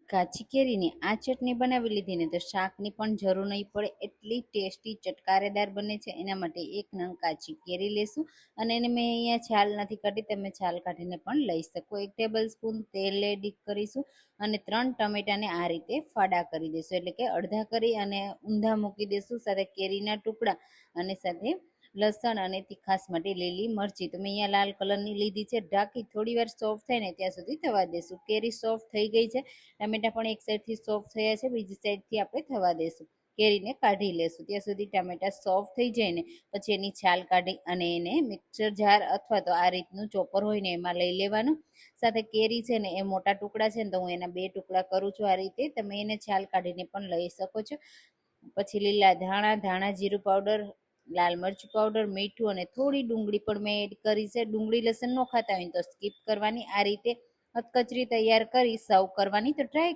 કાચી કેરીની આ ચટણી બનાવી લીધી ને તો શાકની પણ જરૂર નહીં પડે, એટલી ટેસ્ટી ચટકારેદાર બને છે। એના માટે એક નંગ કાચી કેરી લેશું અને એને મેં અહીંયા છાલ નથી કાઢી, તમે છાલ કાઢીને પણ લઈ શકો। 1 ટેબલ સ્પૂન તેલ એડ કરીશું અને 3 ટમેટાને આ રીતે ફાડા કરી દઈશું, એટલે કે અડધા કરી અને ઊંધા મૂકી દઈશું, સાથે કેરીના ટુકડા અને સાથે લસણ અને તીખાસ માટે લીલી મરચી તો મેં અહીંયા લાલ કલરની લીધી છે। ઢાંકી થોડી વાર સોફ્ટ થાય ને ત્યાં સુધી થવા દઈશું। કેરી સોફ્ટ થઈ ગઈ છે, ટમેટા પણ એક સાઈડથી સોફ્ટ થયા છે, બીજી સાઈડથી આપણે થવા દઈશું। કેરીને કાઢી લેશું ત્યાં સુધી ટમેટા સોફ્ટ થઈ જાય ને પછી એની છાલ કાઢી અને એને મિક્સર જાર અથવા તો આ રીતનું ચોપર હોય ને એમાં લઈ લેવાનું। સાથે કેરી છે ને એ મોટા ટુકડા છે ને તો હું એના 2 ટુકડા કરું છું આ રીતે, તમે એને છાલ કાઢીને પણ લઈ શકો છો। પછી લીલા ધાણા, ધાણા જીરું પાવડર, લાલ મરચું પાવડર, મીઠું અને થોડી ડુંગળી પણ મેં એડ કરી છે। ડુંગળી લસણ ન ખાતા હોય તો સ્કીપ કરવાની। આ રીતે કચરી તૈયાર કરી સર્વ કરવાની, તો ટ્રાય